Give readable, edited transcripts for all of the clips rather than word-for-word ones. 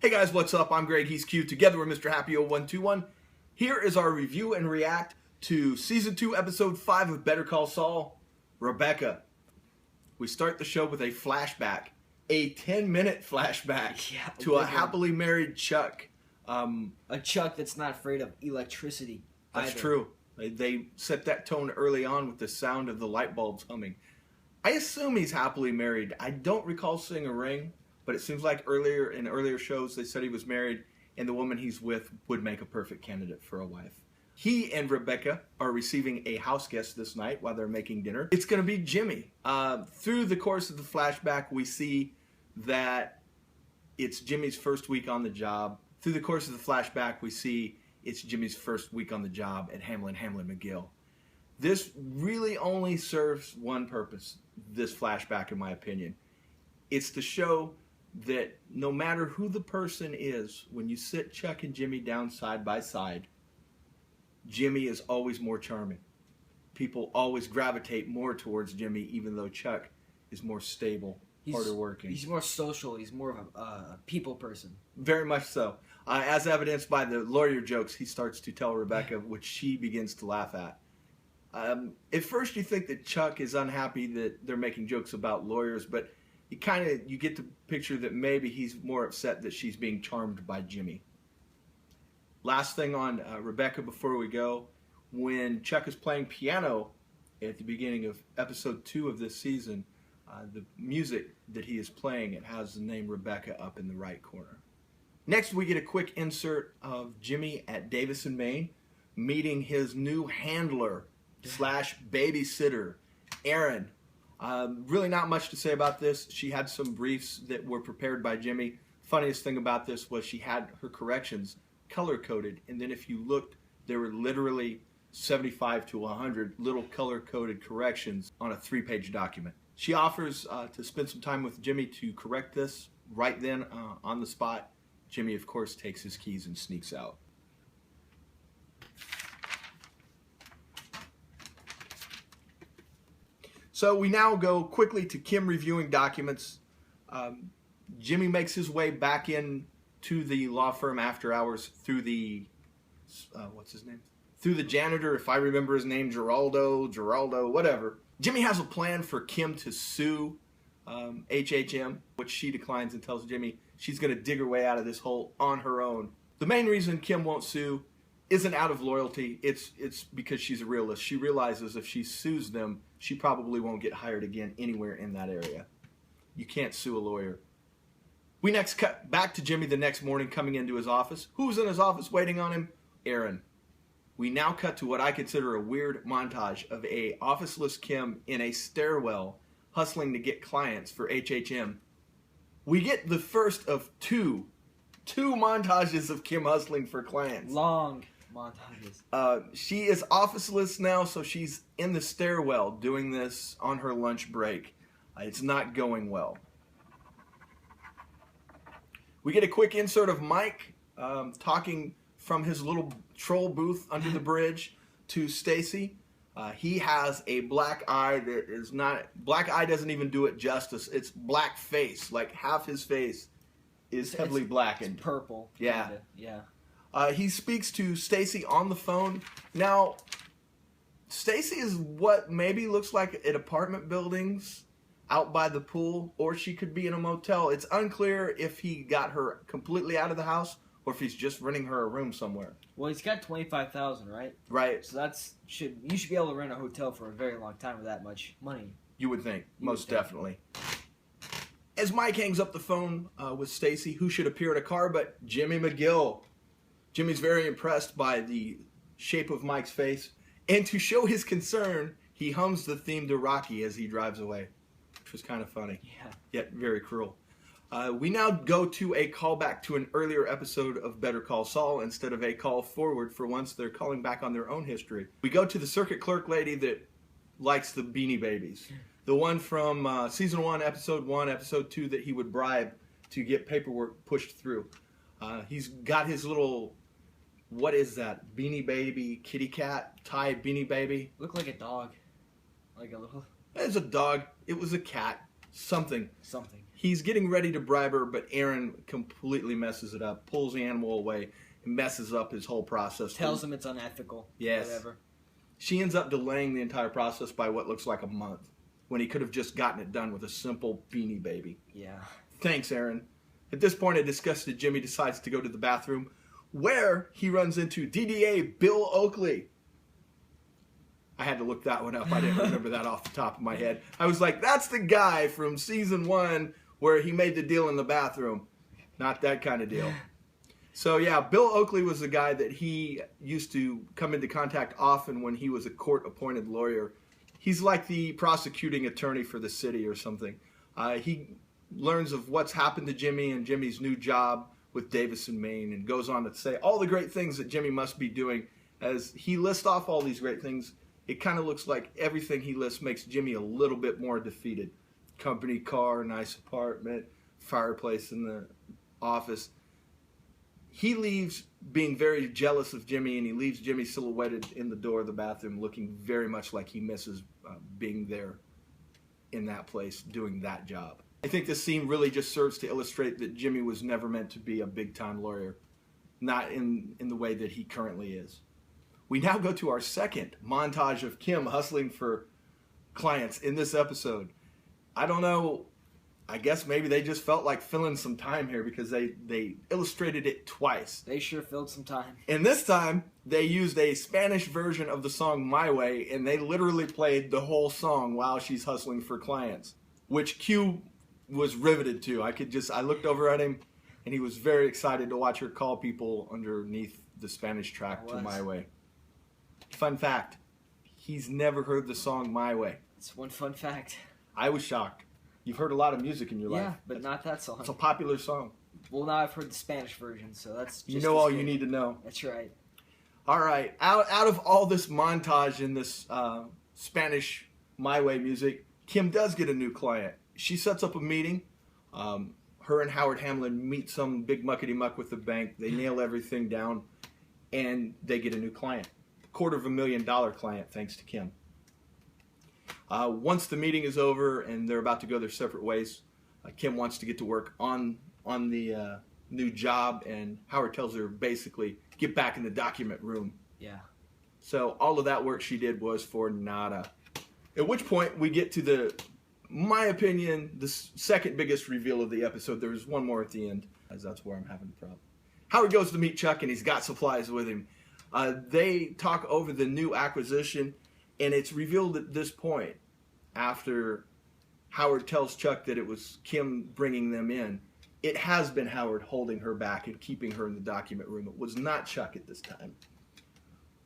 Hey guys, what's up? I'm Greg, he's Q, together with Mr. Happy0121. Here is our review and react to Season 2, Episode 5 of Better Call Saul, Rebecca. We start the show with a flashback, a 10-minute flashback to a happily married Chuck. A Chuck that's not afraid of electricity That's either. true. They set that tone early on with the sound of the light bulbs humming. I assume he's happily married. I don't recall seeing a ring, but it seems like in earlier shows they said he was married and the woman he's with would make a perfect candidate for a wife. He and Rebecca are receiving a house guest this night while they're making dinner. It's going to be Jimmy. Through the course of the flashback, we see that it's Jimmy's first week on the job. Through the course of the flashback, we see it's Jimmy's first week on the job at Hamlin McGill. This really only serves one purpose, this flashback, in my opinion. It's to show that no matter who the person is, when you sit Chuck and Jimmy down side by side, Jimmy is always more charming. People always gravitate more towards Jimmy, even though Chuck is more stable, harder working. He's more social. He's more of a people person. Very much so. As evidenced by the lawyer jokes he starts to tell Rebecca, which she begins to laugh at. At first you think that Chuck is unhappy that they're making jokes about lawyers, but you get the picture that maybe he's more upset that she's being charmed by Jimmy. Last thing on Rebecca before we go, when Chuck is playing piano at the beginning of episode 2 of this season, the music that he is playing, it has the name Rebecca up in the right corner. Next we get a quick insert of Jimmy at Davison, Maine, meeting his new handler / babysitter, Erin. Really not much to say about this. She had some briefs that were prepared by Jimmy. Funniest thing about this was she had her corrections color-coded, and then if you looked, there were literally 75 to 100 little color-coded corrections on a 3-page document. She offers to spend some time with Jimmy to correct this right then on the spot. Jimmy, of course, takes his keys and sneaks out. So we now go quickly to Kim reviewing documents. Jimmy makes his way back in to the law firm after hours through the, what's his name? Through the janitor, if I remember his name, Geraldo, whatever. Jimmy has a plan for Kim to sue HHM, which she declines and tells Jimmy she's going to dig her way out of this hole on her own. The main reason Kim won't sue isn't out of loyalty, it's because she's a realist. She realizes if she sues them, she probably won't get hired again anywhere in that area. You can't sue a lawyer. We next cut back to Jimmy the next morning coming into his office. Who's in his office waiting on him? Erin. We now cut to what I consider a weird montage of a officeless Kim in a stairwell hustling to get clients for HHM. We get the first of two montages of Kim hustling for clients. Long montages. She is officeless now, so she's in the stairwell doing this on her lunch break. It's not going well. We get a quick insert of Mike talking from his little troll booth under the bridge to Stacy. He has a black eye that is not... Black eye doesn't even do it justice. It's black face. Like half his face is heavily blackened. It's purple. Yeah. Kinda. Yeah. He speaks to Stacy on the phone. Now, Stacy is what maybe looks like at apartment buildings out by the pool, or she could be in a motel. It's unclear if he got her completely out of the house or if he's just renting her a room somewhere. Well, he's got $25,000, right? Right. So you should be able to rent a hotel for a very long time with that much money. You would think, most definitely. As Mike hangs up the phone with Stacy, who should appear in a car but Jimmy McGill. Jimmy's very impressed by the shape of Mike's face, and to show his concern, he hums the theme to Rocky as he drives away, which was kind of funny, yet very cruel. We now go to a callback to an earlier episode of Better Call Saul instead of a call forward. For once, they're calling back on their own history. We go to the circuit clerk lady that likes the Beanie Babies. The one from Season 1, Episode 1, Episode 2 that he would bribe to get paperwork pushed through. He's got his little... What is that? Beanie Baby, kitty cat, Thai Beanie Baby? Looked like a dog. Like a little... It's a dog. It was a cat. Something. He's getting ready to bribe her, but Aaron completely messes it up, pulls the animal away, and messes up his whole process. Tells him it's unethical. Yes. Whatever. She ends up delaying the entire process by what looks like a month, when he could have just gotten it done with a simple beanie baby. Yeah. Thanks, Aaron. At this point, a disgusted Jimmy decides to go to the bathroom, where he runs into DDA Bill Oakley. I had to look that one up. I didn't remember that off the top of my head. I was like, that's the guy from season 1 where he made the deal in the bathroom. Not that kind of deal. So yeah, Bill Oakley was the guy that he used to come into contact often when he was a court-appointed lawyer. He's like the prosecuting attorney for the city or something. He learns of what's happened to Jimmy and Jimmy's new job with Davis and Maine, and goes on to say all the great things that Jimmy must be doing. As he lists off all these great things, it kind of looks like everything he lists makes Jimmy a little bit more defeated. Company car, nice apartment, fireplace in the office. He leaves being very jealous of Jimmy, and he leaves Jimmy silhouetted in the door of the bathroom looking very much like he misses being there in that place doing that job. I think this scene really just serves to illustrate that Jimmy was never meant to be a big-time lawyer, not in the way that he currently is. We now go to our second montage of Kim hustling for clients in this episode. I don't know, I guess maybe they just felt like filling some time here because they illustrated it twice. They sure filled some time. And this time, they used a Spanish version of the song My Way, and they literally played the whole song while she's hustling for clients, which Q was riveted to. I looked over at him, and he was very excited to watch her call people underneath the Spanish track to My Way. Fun fact, he's never heard the song My Way. It's one fun fact. I was shocked. You've heard a lot of music in your life. Yeah, but not that song. It's a popular song. Well, now I've heard the Spanish version, so that's just you know all you need to know. That's right. All right, out of all this montage in this Spanish My Way music, Kim does get a new client. She sets up a meeting. Her and Howard Hamlin meet some big muckety-muck with the bank. They nail everything down, and they get a new client. $250,000 client, thanks to Kim. Once the meeting is over and they're about to go their separate ways, Kim wants to get to work on the new job, and Howard tells her basically, get back in the document room. Yeah. So all of that work she did was for nada. At which point we get to my opinion, the second biggest reveal of the episode. There's one more at the end, as that's where I'm having a problem. Howard goes to meet Chuck, and he's got supplies with him. They talk over the new acquisition, and it's revealed at this point, after Howard tells Chuck that it was Kim bringing them in, it has been Howard holding her back and keeping her in the document room. It was not Chuck at this time.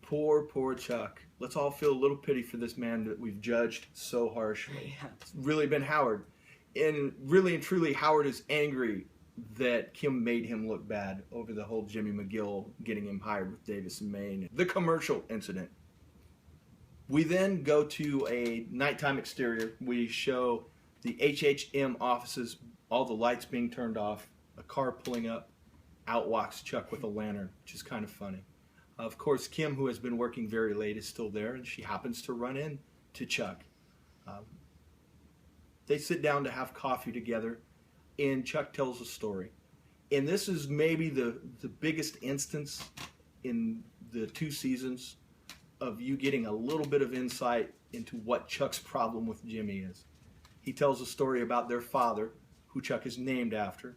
Poor Chuck. Let's all feel a little pity for this man that we've judged so harshly. Yeah. It's really been Howard. And really and truly, Howard is angry that Kim made him look bad over the whole Jimmy McGill getting him hired with Davis and Maine. The commercial incident. We then go to a nighttime exterior. We show the HHM offices, all the lights being turned off, a car pulling up, out walks Chuck with a lantern, which is kind of funny. Of course, Kim, who has been working very late, is still there, and she happens to run in to Chuck. They sit down to have coffee together, and Chuck tells a story. And this is maybe the biggest instance in the 2 seasons of you getting a little bit of insight into what Chuck's problem with Jimmy is. He tells a story about their father, who Chuck is named after,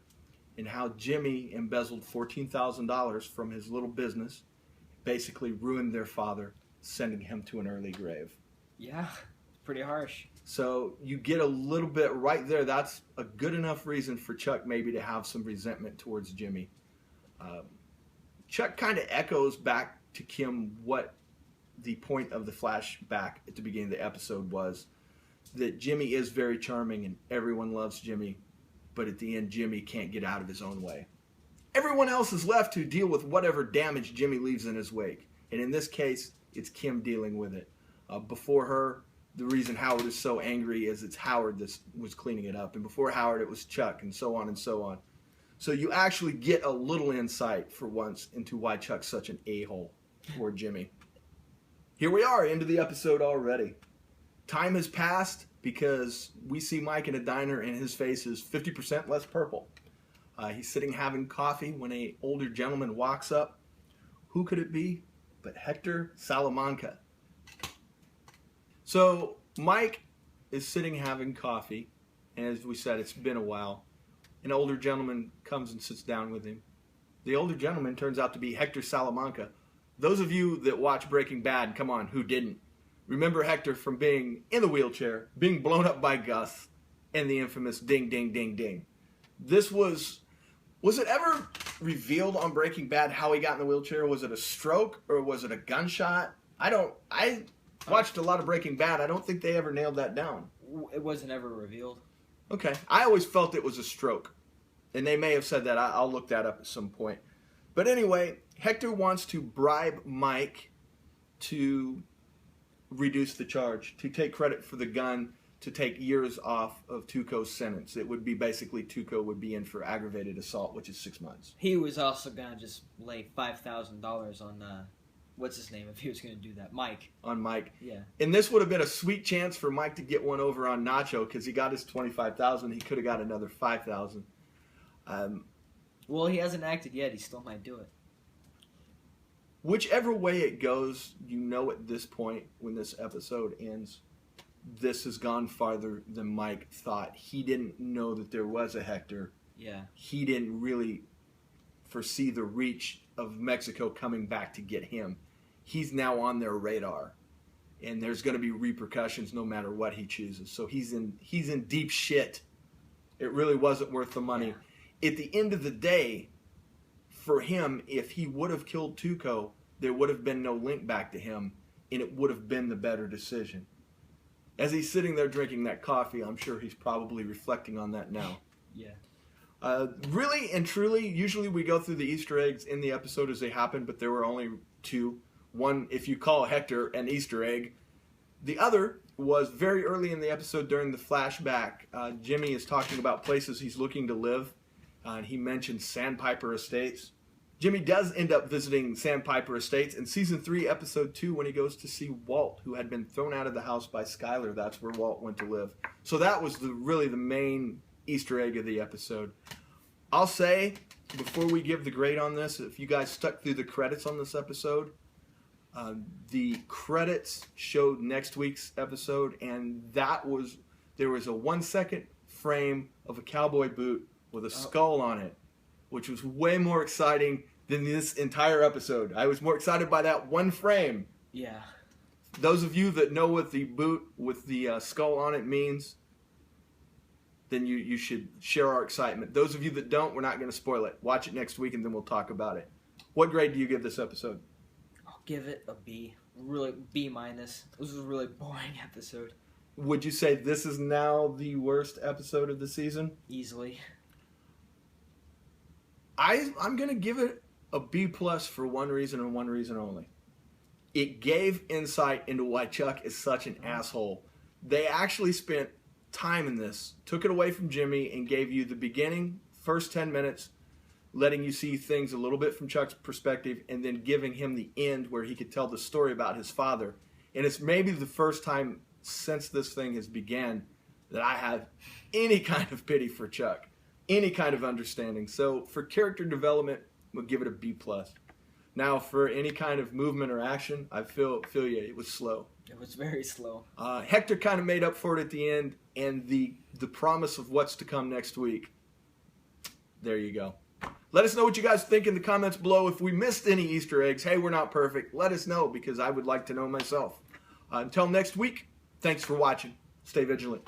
and how Jimmy embezzled $14,000 from his little business, basically ruined their father, sending him to an early grave. Yeah, pretty harsh. So you get a little bit right there. That's a good enough reason for Chuck maybe to have some resentment towards Jimmy. Chuck kind of echoes back to Kim what the point of the flashback at the beginning of the episode was, that Jimmy is very charming and everyone loves Jimmy, but at the end Jimmy can't get out of his own way. Everyone else is left to deal with whatever damage Jimmy leaves in his wake. And in this case, it's Kim dealing with it. Before her, the reason Howard is so angry is it's Howard that was cleaning it up. And before Howard, it was Chuck, and so on and so on. So you actually get a little insight for once into why Chuck's such an a-hole toward Jimmy. Here we are, into the episode already. Time has passed, because we see Mike in a diner and his face is 50% less purple. He's sitting having coffee when an older gentleman walks up. Who could it be but Hector Salamanca? So Mike is sitting having coffee, and as we said, it's been a while. An older gentleman comes and sits down with him. The older gentleman turns out to be Hector Salamanca. Those of you that watch Breaking Bad, come on, who didn't? Remember Hector from being in the wheelchair, being blown up by Gus, and the infamous ding, ding, ding, ding. This was it ever revealed on Breaking Bad how he got in the wheelchair? Was it a stroke or was it a gunshot? I watched a lot of Breaking Bad. I don't think they ever nailed that down. It wasn't ever revealed. Okay. I always felt it was a stroke. And they may have said that. I'll look that up at some point. But anyway, Hector wants to bribe Mike to reduce the charge, to take credit for the gun, to take years off of Tuco's sentence. It would be basically Tuco would be in for aggravated assault, which is 6 months. He was also going to just lay $5,000 on, what's his name, if he was going to do that? Mike. On Mike. Yeah. And this would have been a sweet chance for Mike to get one over on Nacho because he got his $25,000. He could have got another $5,000. Well, he hasn't acted yet. He still might do it. Whichever way it goes, you know at this point, when this episode ends, this has gone farther than Mike thought. He didn't know that there was a Hector. Yeah. He didn't really foresee the reach of Mexico coming back to get him. He's now on their radar. And there's going to be repercussions no matter what he chooses. So he's in deep shit. It really wasn't worth the money. Yeah. At the end of the day, for him, if he would have killed Tuco, there would have been no link back to him, and it would have been the better decision. As he's sitting there drinking that coffee, I'm sure he's probably reflecting on that now. Yeah. Really and truly, usually we go through the Easter eggs in the episode as they happen, but there were only two. One, if you call Hector an Easter egg. The other was very early in the episode during the flashback. Jimmy is talking about places he's looking to live. And he mentioned Sandpiper Estates. Jimmy does end up visiting Sandpiper Estates in Season 3, Episode 2, when he goes to see Walt, who had been thrown out of the house by Skylar. That's where Walt went to live. So that was really the main Easter egg of the episode. I'll say, before we give the grade on this, if you guys stuck through the credits on this episode, the credits showed next week's episode, and there was a 1 second frame of a cowboy boot with a skull on it, which was way more exciting than this entire episode. I was more excited by that one frame. Yeah. Those of you that know what the boot with the skull on it means, then you should share our excitement. Those of you that don't, we're not going to spoil it. Watch it next week, and then we'll talk about it. What grade do you give this episode? I'll give it a B. Really, B-. This was a really boring episode. Would you say this is now the worst episode of the season? Easily. I'm going to give it a B+ for one reason and one reason only. It gave insight into why Chuck is such an asshole. They actually spent time in this, took it away from Jimmy, and gave you the beginning, first 10 minutes, letting you see things a little bit from Chuck's perspective, and then giving him the end where he could tell the story about his father. And it's maybe the first time since this thing has began that I have any kind of pity for Chuck. Any kind of understanding. So for character development, we'll give it a B+. Now for any kind of movement or action, I feel you. It was slow. It was very slow. Hector kind of made up for it at the end, and the promise of what's to come next week. There you go. Let us know what you guys think in the comments below. If we missed any Easter eggs, hey, we're not perfect. Let us know because I would like to know myself. Until next week, thanks for watching. Stay vigilant.